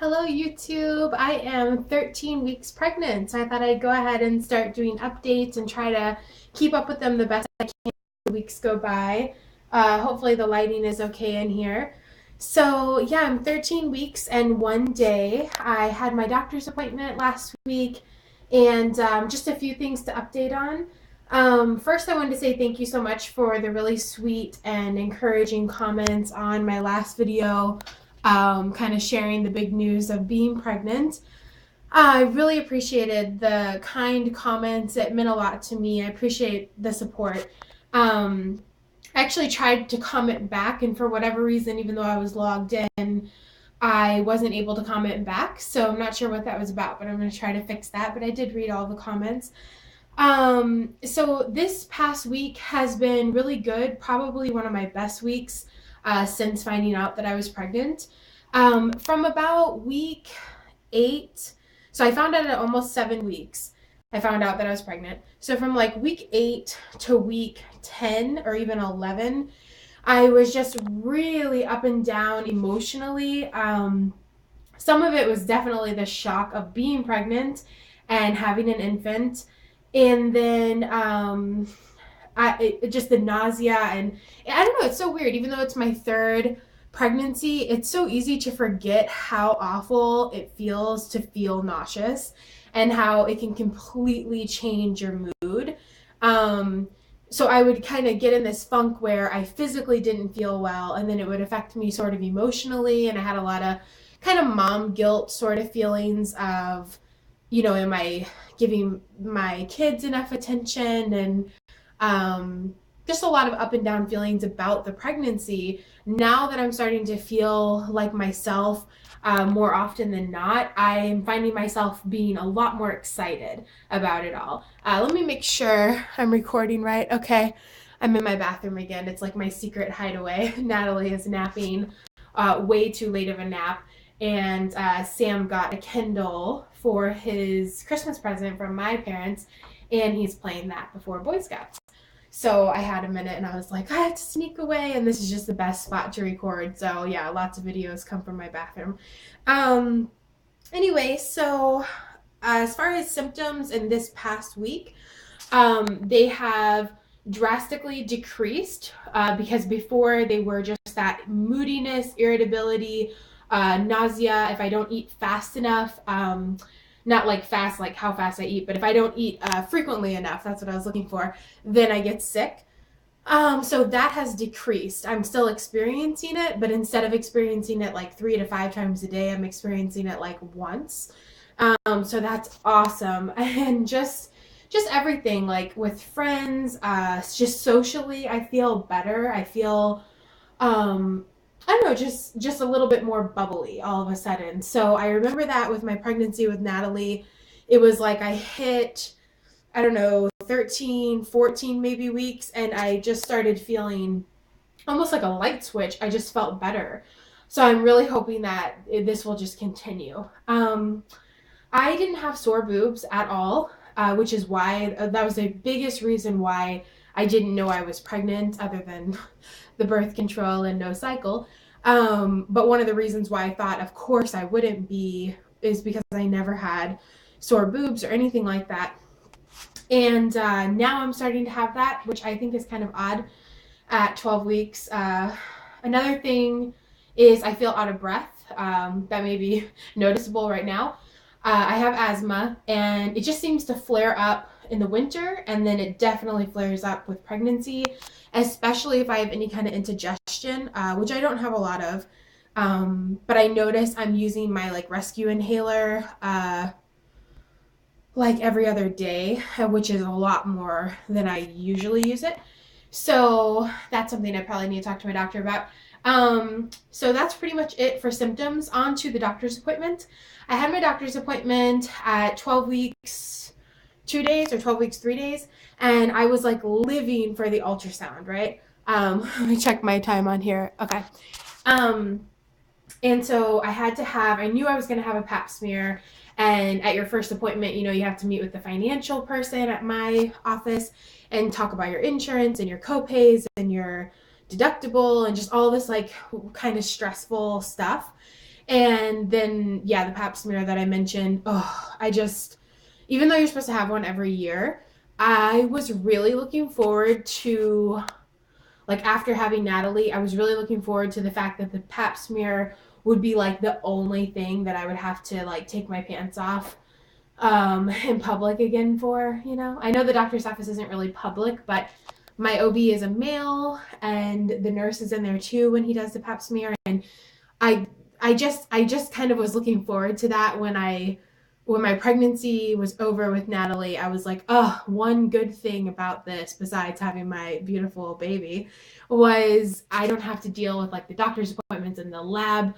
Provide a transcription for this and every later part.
Hello YouTube. I am 13 weeks pregnant, so I thought I'd go ahead and start doing updates and try to keep up with them the best I can as the weeks go by. Hopefully the lighting is okay in here. So yeah, I'm 13 weeks and 1 day. I had my doctor's appointment last week and just a few things to update on. First, I wanted to say thank you so much for the really sweet and encouraging comments on my last video, kind of sharing the big news of being pregnant. I really appreciated the kind comments. It meant a lot to me. I appreciate the support. I actually tried to comment back, and for whatever reason, even though I was logged in, I wasn't able to comment back. So I'm not sure what that was about, but I'm going to try to fix that. But I did read all the comments. So this past week has been really good, probably one of my best weeks since finding out that I was pregnant. From about week 8, so I found out at almost 7 weeks, I found out that I was pregnant. So from like week 8 to week 10 or even 11, I was just really up and down emotionally. Some of it was definitely the shock of being pregnant and having an infant. And then just the nausea, and I don't know, it's so weird. Even though it's my third pregnancy, it's so easy to forget how awful it feels to feel nauseous and how it can completely change your mood. So I would kind of get in this funk where I physically didn't feel well, and then it would affect me sort of emotionally, and I had a lot of kind of mom guilt sort of feelings of, am I giving my kids enough attention? And just a lot of up and down feelings about the pregnancy. Now that I'm starting to feel like myself more often than not, I'm finding myself being a lot more excited about it all. Let me make sure I'm recording right. Okay, I'm in my bathroom again. It's like my secret hideaway. Natalie is napping way too late of a nap. And Sam got a Kindle for his Christmas present from my parents, and he's playing that before Boy Scouts. So I had a minute and I was like, I have to sneak away, and this is just the best spot to record. So yeah, lots of videos come from my bathroom. Um, anyway, so as far as symptoms in this past week, they have drastically decreased because before they were just that moodiness, irritability, nausea if I don't eat fast enough. Not like fast, like how fast I eat, but if I don't eat frequently enough, that's what I was looking for, then I get sick. So that has decreased. I'm still experiencing it, but instead of experiencing it like 3 to 5 times a day, I'm experiencing it like once. So that's awesome. And just everything, like with friends, just socially, I feel better. I feel I don't know, just a little bit more bubbly all of a sudden. So I remember that with my pregnancy with Natalie, it was like I hit, I don't know, 13, 14 maybe weeks, and I just started feeling almost like a light switch. I just felt better. So I'm really hoping that this will just continue. I didn't have sore boobs at all, which is why that was the biggest reason why I didn't know I was pregnant, other than the birth control and no cycle. But one of the reasons why I thought, of course, I wouldn't be is because I never had sore boobs or anything like that. And now I'm starting to have that, which I think is kind of odd at 12 weeks. Another thing is I feel out of breath. That may be noticeable right now. I have asthma, and it just seems to flare up in the winter, and then it definitely flares up with pregnancy, especially if I have any kind of indigestion, which I don't have a lot of. But I notice I'm using my like rescue inhaler like every other day, which is a lot more than I usually use it. So that's something I probably need to talk to my doctor about. So that's pretty much it for symptoms. On to the doctor's appointment. I had my doctor's appointment at 12 weeks, 2 days, or 12 weeks, 3 days. And I was like living for the ultrasound, right? Let me check my time on here. Okay. And so I knew I was going to have a pap smear. And at your first appointment, you have to meet with the financial person at my office and talk about your insurance and your copays and your deductible and just all this like kind of stressful stuff. And then, yeah, the pap smear that I mentioned, oh, even though you're supposed to have one every year, I was really looking forward to, like, after having Natalie, I was really looking forward to the fact that the pap smear would be like the only thing that I would have to like take my pants off in public again for, you know. I know the doctor's office isn't really public, but my OB is a male and the nurse is in there too when he does the pap smear. And I I just kind of was looking forward to that when my pregnancy was over with Natalie. I was like, oh, one good thing about this, besides having my beautiful baby, was I don't have to deal with like the doctor's appointments and the lab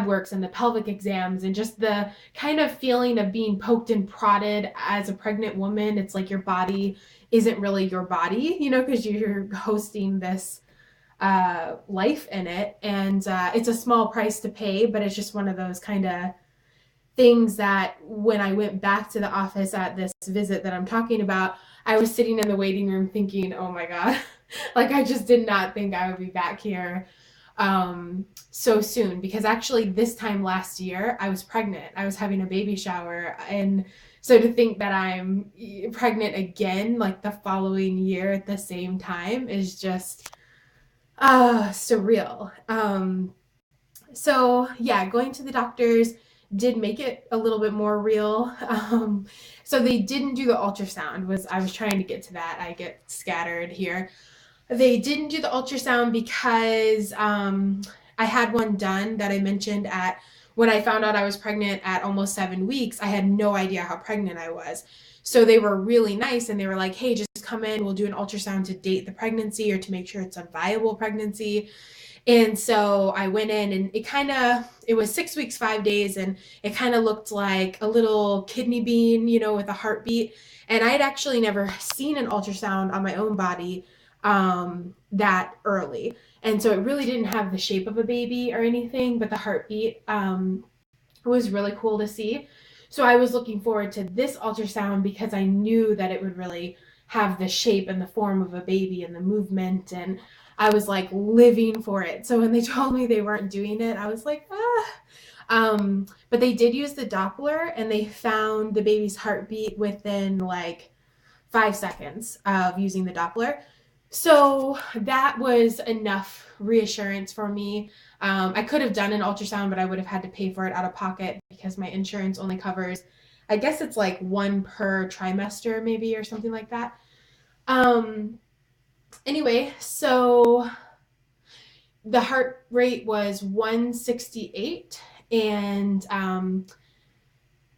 works and the pelvic exams and just the kind of feeling of being poked and prodded as a pregnant woman. It's like your body isn't really your body, you know, because you're hosting this life in it. And it's a small price to pay, but it's just one of those kind of things that when I went back to the office at this visit that I'm talking about, I was sitting in the waiting room thinking, oh my God, like I just did not think I would be back here so soon, because actually this time last year I was pregnant. I was having a baby shower, and so to think that I'm pregnant again like the following year at the same time is just surreal. So yeah, going to the doctors did make it a little bit more real. So they didn't do the ultrasound. I was trying to get to that. I get scattered here. They didn't do the ultrasound because I had one done that I mentioned at when I found out I was pregnant at almost 7 weeks. I had no idea how pregnant I was. So they were really nice and they were like, hey, just come in. We'll do an ultrasound to date the pregnancy or to make sure it's a viable pregnancy. And so I went in and it was 6 weeks, 5 days, and it kind of looked like a little kidney bean, you know, with a heartbeat. And I had actually never seen an ultrasound on my own body that early. And so it really didn't have the shape of a baby or anything, but the heartbeat was really cool to see. So I was looking forward to this ultrasound because I knew that it would really have the shape and the form of a baby and the movement, and I was like living for it. So when they told me they weren't doing it, I was like, ah. But they did use the Doppler and they found the baby's heartbeat within like 5 seconds of using the Doppler. So that was enough reassurance for me. I could have done an ultrasound, but I would have had to pay for it out of pocket because my insurance only covers, I guess it's like one per trimester, maybe, or something like that. Um, anyway, so the heart rate was 168, and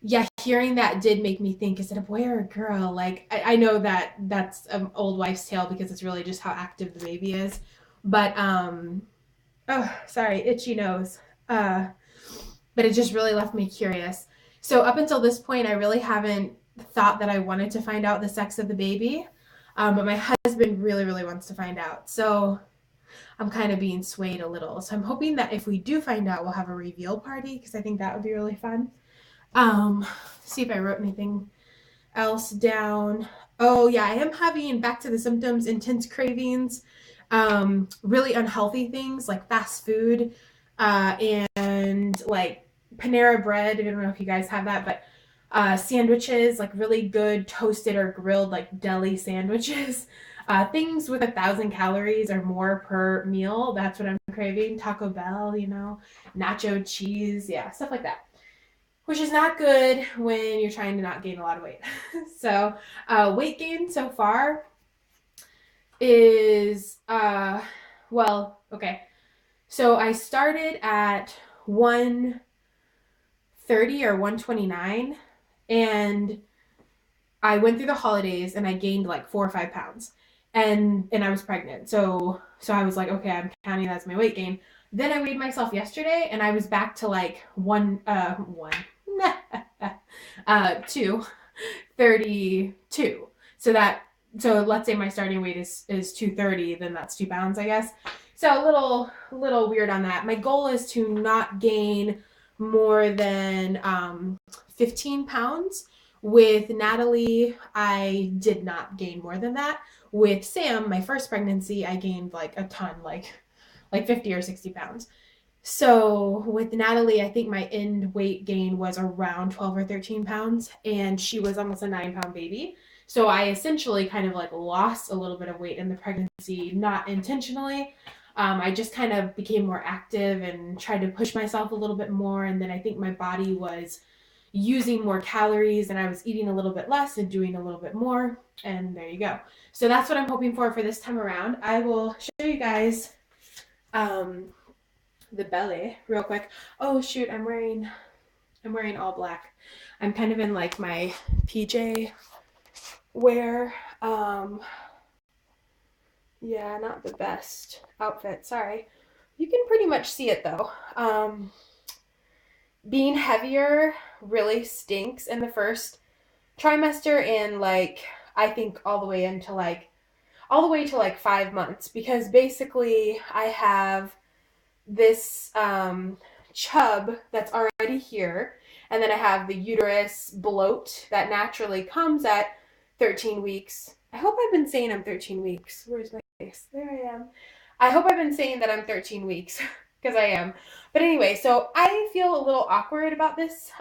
yeah, hearing that did make me think, is it a boy or a girl? Like, I know that that's an old wife's tale because it's really just how active the baby is. But, oh, sorry, itchy nose. But it just really left me curious. So up until this point, I really haven't thought that I wanted to find out the sex of the baby. But my husband really, really wants to find out. So I'm kind of being swayed a little. So I'm hoping that if we do find out, we'll have a reveal party because I think that would be really fun. See if I wrote anything else down. Oh yeah, I am having, back to the symptoms, intense cravings, really unhealthy things like fast food, and like Panera bread. I don't know if you guys have that, but sandwiches, like really good toasted or grilled like deli sandwiches. Things with 1,000 calories or more per meal. That's what I'm craving. Taco Bell, you know, nacho cheese, yeah, stuff like that, which is not good when you're trying to not gain a lot of weight. So weight gain so far is, well, okay. So I started at 130 or 129, and I went through the holidays and I gained like 4 or 5 pounds, and I was pregnant. So I was like, okay, I'm counting that as my weight gain. Then I weighed myself yesterday and I was back to like 232. So let's say my starting weight is 230, then that's 2 pounds, I guess. So a little weird on that. My goal is to not gain more than 15 pounds. With Natalie, I did not gain more than that. With Sam, my first pregnancy, I gained like a ton, like 50 or 60 pounds. So with Natalie, I think my end weight gain was around 12 or 13 pounds, and she was almost a 9 pound baby. So I essentially kind of like lost a little bit of weight in the pregnancy, not intentionally. I just kind of became more active and tried to push myself a little bit more. And then I think my body was using more calories and I was eating a little bit less and doing a little bit more. And there you go. So that's what I'm hoping for this time around. I will show you guys um, the belly real quick. Oh shoot, I'm wearing all black. I'm kind of in like my PJ wear. Yeah, not the best outfit. Sorry. You can pretty much see it though. Being heavier really stinks in the first trimester and like I think all the way to like 5 months because basically I have this chub that's already here, and then I have the uterus bloat that naturally comes at 13 weeks. I hope I've been saying I'm 13 weeks. Where's my face? There I am. I hope I've been saying that I'm 13 weeks because I am. But anyway, so I feel a little awkward about this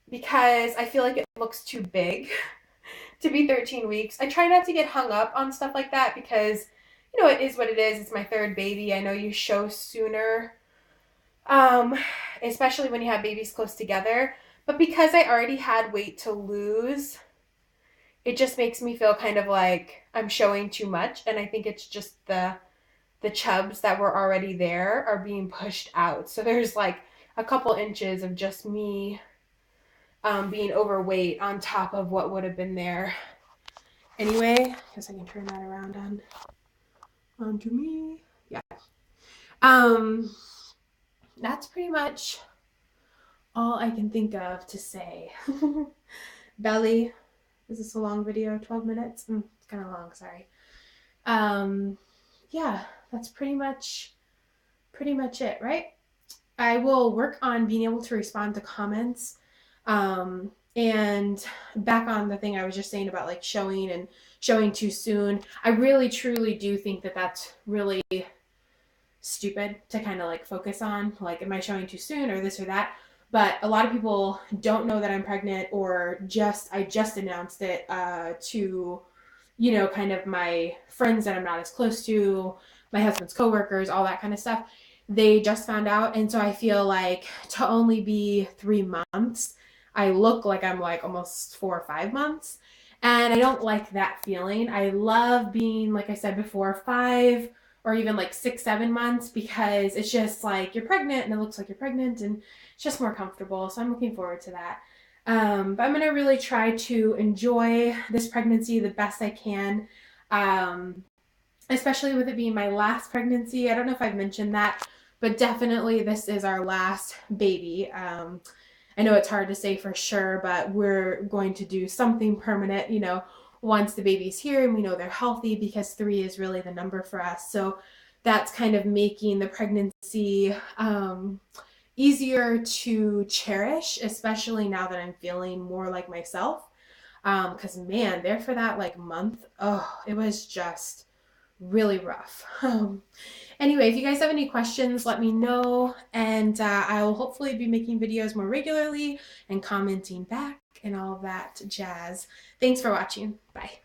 because I feel like it looks too big to be 13 weeks. I try not to get hung up on stuff like that because, it is what it is. It's my third baby. I know you show sooner, um, especially when you have babies close together. But because I already had weight to lose, it just makes me feel kind of like I'm showing too much. And I think it's just the chubs that were already there are being pushed out. So there's like a couple inches of just me being overweight on top of what would have been there. Anyway, I guess I can turn that around onto me. Yeah. Um, that's pretty much all I can think of to say. Belly. Is this a long video? 12 minutes? It's kind of long, sorry. Yeah, that's pretty much it, right? I will work on being able to respond to comments. And back on the thing I was just saying about like showing too soon. I really truly do think that that's really stupid to kind of like focus on. Like, am I showing too soon or this or that? But a lot of people don't know that I'm pregnant or I just announced it to, kind of my friends that I'm not as close to, my husband's coworkers, all that kind of stuff. They just found out. And so I feel like to only be 3 months, I look like I'm like almost 4 or 5 months. And I don't like that feeling. I love being, like I said before, 5 or even like 6, 7 months because it's just like you're pregnant and it looks like you're pregnant and it's just more comfortable. So I'm looking forward to that. But I'm going to really try to enjoy this pregnancy the best I can, especially with it being my last pregnancy. I don't know if I've mentioned that, but definitely this is our last baby. I know it's hard to say for sure, but we're going to do something permanent, once the baby's here and we know they're healthy because 3 is really the number for us. So that's kind of making the pregnancy easier to cherish, especially now that I'm feeling more like myself. Because man, there for that like month, oh, it was just really rough. Anyway, if you guys have any questions, let me know, and I will hopefully be making videos more regularly and commenting back and all that jazz. Thanks for watching. Bye.